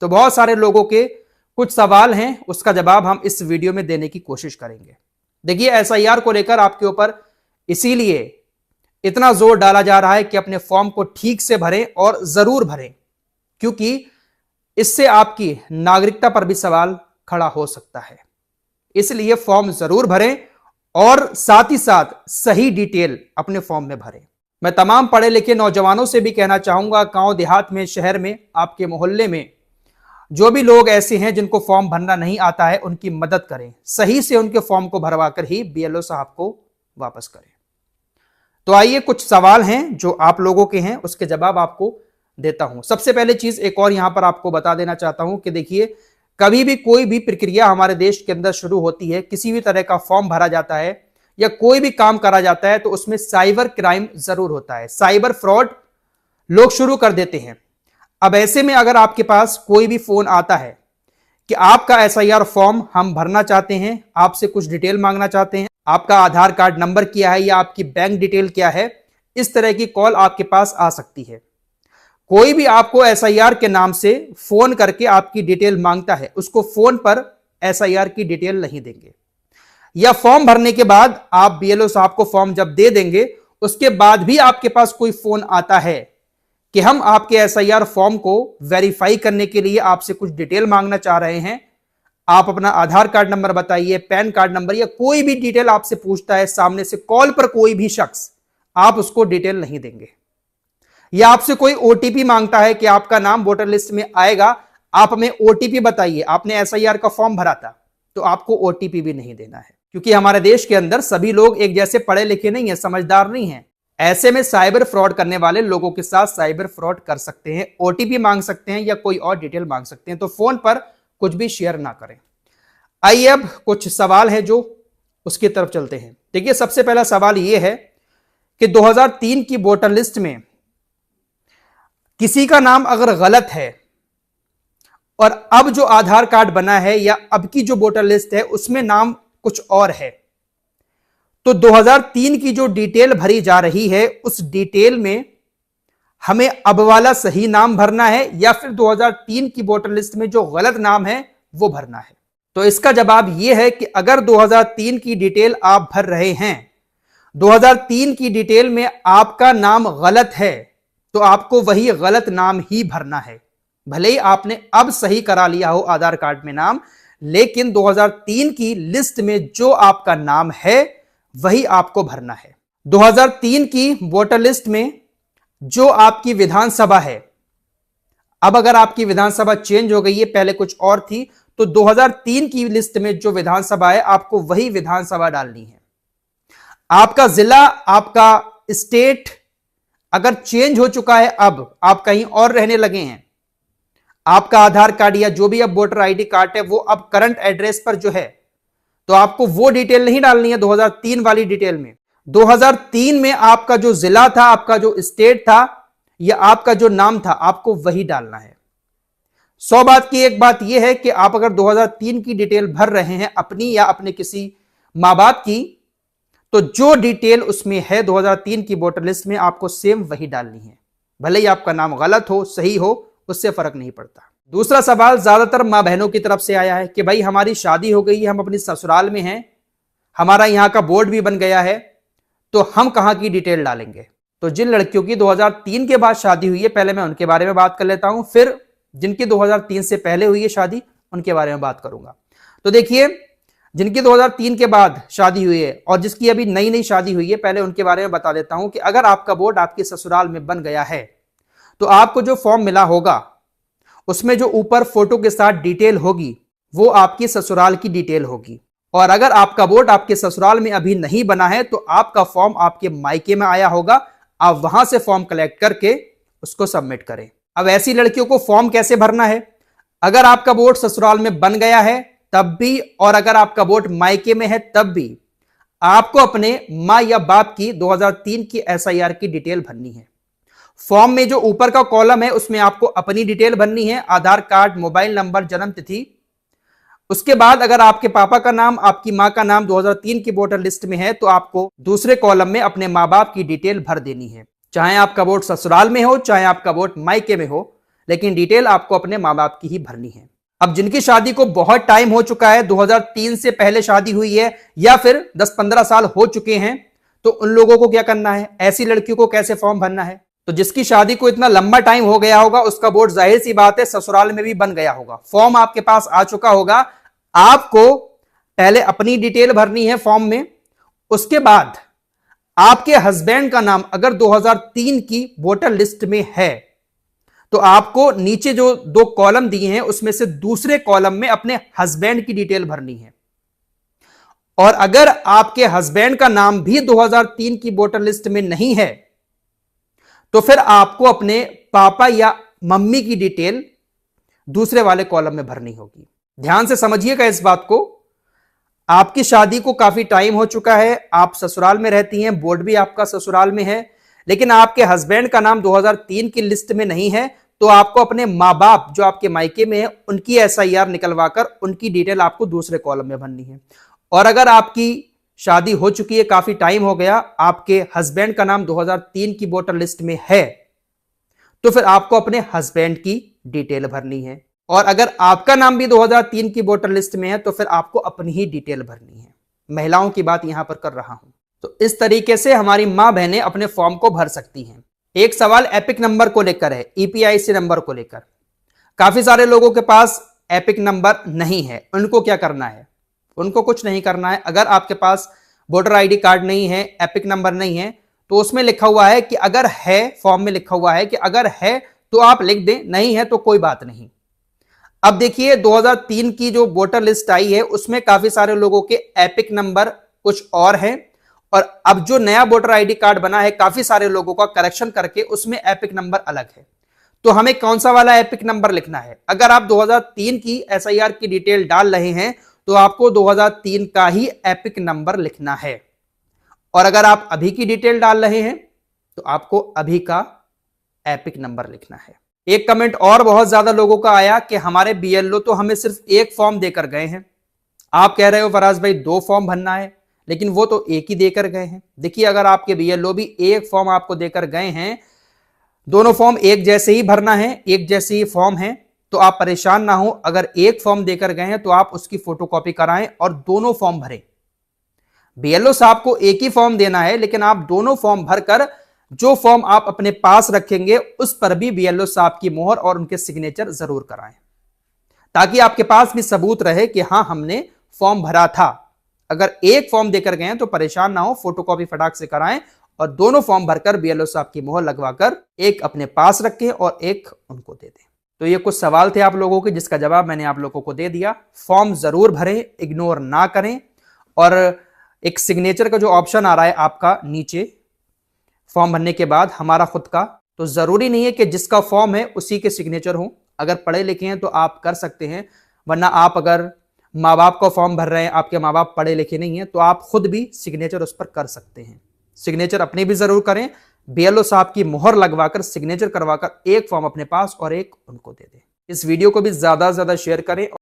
तो बहुत सारे लोगों के कुछ सवाल हैं, उसका जवाब हम इस वीडियो में देने की कोशिश करेंगे। देखिए, एसआईआर को लेकर आपके ऊपर इसीलिए इतना जोर डाला जा रहा है कि अपने फॉर्म को ठीक से भरें और जरूर भरें, क्योंकि इससे आपकी नागरिकता पर भी सवाल खड़ा हो सकता है। इसलिए फॉर्म जरूर भरें और साथ ही साथ सही डिटेल अपने फॉर्म में भरें। मैं तमाम पढ़े लिखे नौजवानों से भी कहना चाहूंगा, गांव देहात में, शहर में, आपके मोहल्ले में जो भी लोग ऐसे हैं जिनको फॉर्म भरना नहीं आता है, उनकी मदद करें, सही से उनके फॉर्म को भरवाकर ही बीएलओ साहब को वापस करें। तो आइए, कुछ सवाल हैं जो आप लोगों के हैं, उसके जवाब आपको देता हूं। सबसे पहले चीज एक और यहां पर आपको बता देना चाहता हूं कि देखिए, कभी भी कोई भी प्रक्रिया हमारे देश के अंदर शुरू होती है, किसी भी तरह का फॉर्म भरा जाता है या कोई भी काम करा जाता है, तो उसमें साइबर क्राइम जरूर होता है, साइबर फ्रॉड लोग शुरू कर देते हैं। अब ऐसे में अगर आपके पास कोई भी फोन आता है कि आपका एसआईआर फॉर्म हम भरना चाहते हैं, आपसे कुछ डिटेल मांगना चाहते हैं, आपका आधार कार्ड नंबर क्या है या आपकी बैंक डिटेल क्या है, इस तरह की कॉल आपके पास आ सकती है। कोई भी आपको एसआईआर के नाम से फोन करके आपकी डिटेल मांगता है, उसको फोन पर एसआईआर की डिटेल नहीं देंगे। या फॉर्म भरने के बाद आप बीएलओ साहब को फॉर्म जब दे देंगे, उसके बाद भी आपके पास कोई फोन आता है कि हम आपके एसआईआर फॉर्म को वेरीफाई करने के लिए आपसे कुछ डिटेल मांगना चाह रहे हैं, आप अपना आधार कार्ड नंबर बताइए, पैन कार्ड नंबर, या कोई भी डिटेल आपसे पूछता है सामने से कॉल पर कोई भी शख्स, आप उसको डिटेल नहीं देंगे। या आपसे कोई ओटीपी मांगता है कि आपका नाम वोटर लिस्ट में आएगा, आप हमें ओटीपी बताइए, आपने एसआईआर का फॉर्म भरा था, तो आपको ओटीपी भी नहीं देना है। क्योंकि हमारे देश के अंदर सभी लोग एक जैसे पढ़े लिखे नहीं है, समझदार नहीं है। ऐसे में साइबर फ्रॉड करने वाले लोगों के साथ साइबर फ्रॉड कर सकते हैं, ओटीपी मांग सकते हैं या कोई और डिटेल मांग सकते हैं। तो फोन पर कुछ भी शेयर ना करें। आइए, अब कुछ सवाल है जो उसकी तरफ चलते हैं। देखिए, सबसे पहला सवाल यह है कि 2003 की वोटर लिस्ट में किसी का नाम अगर गलत है और अब जो आधार कार्ड बना है या अब की जो वोटर लिस्ट है उसमें नाम कुछ और है, तो 2003 की जो डिटेल भरी जा रही है उस डिटेल में हमें अब वाला सही नाम भरना है या फिर 2003 की वोटर लिस्ट में जो गलत नाम है वो भरना है। तो इसका जवाब यह है कि अगर 2003 की डिटेल आप भर रहे हैं, 2003 की डिटेल में आपका नाम गलत है, तो आपको वही गलत नाम ही भरना है। भले ही आपने अब सही करा लिया हो आधार कार्ड में नाम, लेकिन 2003 की लिस्ट में जो आपका नाम है वही आपको भरना है। 2003 की वोटर लिस्ट में जो आपकी विधानसभा है, अब अगर आपकी विधानसभा चेंज हो गई है, पहले कुछ और थी, तो 2003 की लिस्ट में जो विधानसभा है आपको वही विधानसभा डालनी है। आपका जिला, आपका स्टेट अगर चेंज हो चुका है, अब आप कहीं और रहने लगे हैं, आपका आधार कार्ड या जो भी अब वोटर आईडी कार्ड है वो अब करंट एड्रेस पर जो है, तो आपको वो डिटेल नहीं डालनी है 2003 वाली डिटेल में। 2003 में आपका जो जिला था, आपका जो स्टेट था या आपका जो नाम था, आपको वही डालना है। 100 बात की एक बात यह है कि आप अगर 2003 की डिटेल भर रहे हैं अपनी या अपने किसी मां बाप की, तो जो डिटेल उसमें है 2003 की वोटर लिस्ट में आपको सेम वही डालनी है। भले ही आपका नाम गलत हो, सही हो, उससे फर्क नहीं पड़ता। दूसरा सवाल ज्यादातर मां बहनों की तरफ से आया है कि भाई हमारी शादी हो गई है, हम अपनी ससुराल में हैं, हमारा यहां का बोर्ड भी बन गया है, तो हम कहां की डिटेल डालेंगे। तो जिन लड़कियों की 2003 के बाद शादी हुई है, पहले मैं उनके बारे में बात कर लेता हूं, फिर जिनकी 2003 से पहले हुई है शादी, उनके बारे में बात करूंगा। तो देखिए, जिनकी 2003 के बाद शादी हुई है और जिसकी अभी नई नई शादी हुई है, पहले उनके बारे में बता देता हूं कि अगर आपका बोर्ड आपके ससुराल में बन गया है, तो आपको जो फॉर्म मिला होगा उसमें जो ऊपर फोटो के साथ डिटेल होगी वो आपकी ससुराल की डिटेल होगी। और अगर आपका बोर्ड आपके ससुराल में अभी नहीं बना है, तो आपका फॉर्म आपके मायके में आया होगा, आप वहां से फॉर्म कलेक्ट करके उसको सबमिट करें। अब ऐसी लड़कियों को फॉर्म कैसे भरना है? अगर आपका बोर्ड ससुराल में बन गया है तब भी, और अगर आपका बोर्ड मायके में है तब भी, आपको अपने मां या बाप की 2003 की एसआईआर की डिटेल भरनी है। फॉर्म में जो ऊपर का कॉलम है उसमें आपको अपनी डिटेल भरनी है, आधार कार्ड, मोबाइल नंबर, जन्म तिथि। उसके बाद अगर आपके पापा का नाम, आपकी मां का नाम 2003 की वोटर लिस्ट में है, तो आपको दूसरे कॉलम में अपने मां बाप की डिटेल भर देनी है। चाहे आपका वोट ससुराल में हो, चाहे आपका वोट मायके में हो, लेकिन डिटेल आपको अपने माँ बाप की ही भरनी है। अब जिनकी शादी को बहुत टाइम हो चुका है, 2003 से पहले शादी हुई है या फिर 10-15 साल हो चुके हैं, तो उन लोगों को क्या करना है, ऐसी लड़कियों को कैसे फॉर्म भरना है? तो जिसकी शादी को इतना लंबा टाइम हो गया होगा उसका बोर्ड जाहिर सी बात है ससुराल में भी बन गया होगा, फॉर्म आपके पास आ चुका होगा। आपको पहले अपनी डिटेल भरनी है फॉर्म में, उसके बाद आपके हस्बैंड का नाम अगर 2003 की वोटर लिस्ट में है तो आपको नीचे जो 2 कॉलम दिए हैं उसमें से दूसरे कॉलम में अपने हस्बैंड की डिटेल भरनी है। और अगर आपके हस्बैंड का नाम भी 2003 की वोटर लिस्ट में नहीं है तो फिर आपको अपने पापा या मम्मी की डिटेल दूसरे वाले कॉलम में भरनी होगी। ध्यान से समझिएगा इस बात को। आपकी शादी को काफी टाइम हो चुका है, आप ससुराल में रहती हैं, बोर्ड भी आपका ससुराल में है, लेकिन आपके हस्बैंड का नाम 2003 की लिस्ट में नहीं है, तो आपको अपने माँ बाप जो आपके मायके में है उनकी SIR निकलवाकर उनकी डिटेल आपको दूसरे कॉलम में भरनी है। और अगर आपकी शादी हो चुकी है, काफी टाइम हो गया, आपके हस्बैंड का नाम 2003 की वोटर लिस्ट में है, तो फिर आपको अपने हस्बैंड की डिटेल भरनी है। और अगर आपका नाम भी 2003 की वोटर लिस्ट में है तो फिर आपको अपनी ही डिटेल भरनी है। महिलाओं की बात यहां पर कर रहा हूं। तो इस तरीके से हमारी मां बहनें अपने फॉर्म को भर सकती हैं। एक सवाल एपिक नंबर को लेकर है, EPIC नंबर को लेकर। काफी सारे लोगों के पास एपिक नंबर नहीं है, उनको क्या करना है? उनको कुछ नहीं करना है। अगर आपके पास वोटर ID कार्ड नहीं है, एपिक नंबर नहीं है, तो उसमें लिखा हुआ है कि अगर है, फॉर्म में लिखा हुआ है कि अगर है तो आप लिख दें, नहीं है तो कोई बात नहीं। अब देखिए 2003 की जो वोटर लिस्ट आई है उसमें काफी सारे लोगों के एपिक नंबर कुछ और हैं, और अब जो नया वोटर ID कार्ड बना है काफी सारे लोगों का करेक्शन करके उसमें एपिक नंबर अलग है। तो हमें कौन सा वाला एपिक नंबर लिखना है? अगर आप 2003 की SIR की डिटेल डाल रहे हैं तो आपको 2003 का ही एपिक नंबर लिखना है, और अगर आप अभी की डिटेल डाल रहे हैं तो आपको अभी का एपिक नंबर लिखना है। एक कमेंट और बहुत ज्यादा लोगों का आया कि हमारे BLO तो हमें सिर्फ एक फॉर्म देकर गए हैं। आप कह रहे हो फराज भाई 2 फॉर्म भरना है, लेकिन वो तो एक ही देकर गए हैं। देखिए अगर आपके BLO भी एक फॉर्म आपको देकर गए हैं, दोनों फॉर्म एक जैसे ही भरना है, एक जैसे ही फॉर्म है, तो आप परेशान ना हो। अगर एक फॉर्म देकर गए हैं तो आप उसकी फोटोकॉपी कराएं और दोनों फॉर्म भरें। BLO साहब को एक ही फॉर्म देना है, लेकिन आप दोनों फॉर्म भरकर जो फॉर्म आप अपने पास रखेंगे उस पर भी BLO साहब की मोहर और उनके सिग्नेचर जरूर कराएं, ताकि आपके पास भी सबूत रहे कि हां हमने फॉर्म भरा था। अगर एक फॉर्म देकर गए हैं तो परेशान ना हो, फोटोकॉपी फटाक से कराएं और दोनों फॉर्म भरकर BLO साहब की मोहर लगवाकर एक अपने पास रखें और एक उनको दे दें। तो ये कुछ सवाल थे आप लोगों के, जिसका जवाब मैंने आप लोगों को दे दिया। फॉर्म जरूर भरें, इग्नोर ना करें। और एक सिग्नेचर का जो ऑप्शन आ रहा है आपका नीचे फॉर्म भरने के बाद, हमारा खुद का, तो जरूरी नहीं है कि जिसका फॉर्म है उसी के सिग्नेचर हो। अगर पढ़े लिखे हैं तो आप कर सकते हैं, वरना आप अगर माँ बाप का फॉर्म भर रहे हैं, आपके माँ बाप पढ़े लिखे नहीं हैं, तो आप खुद भी सिग्नेचर उस पर कर सकते हैं। सिग्नेचर अपने भी जरूर करें, BLO साहब की मोहर लगवाकर सिग्नेचर करवाकर एक फॉर्म अपने पास और एक उनको दे दें। इस वीडियो को भी ज्यादा से ज्यादा शेयर करें।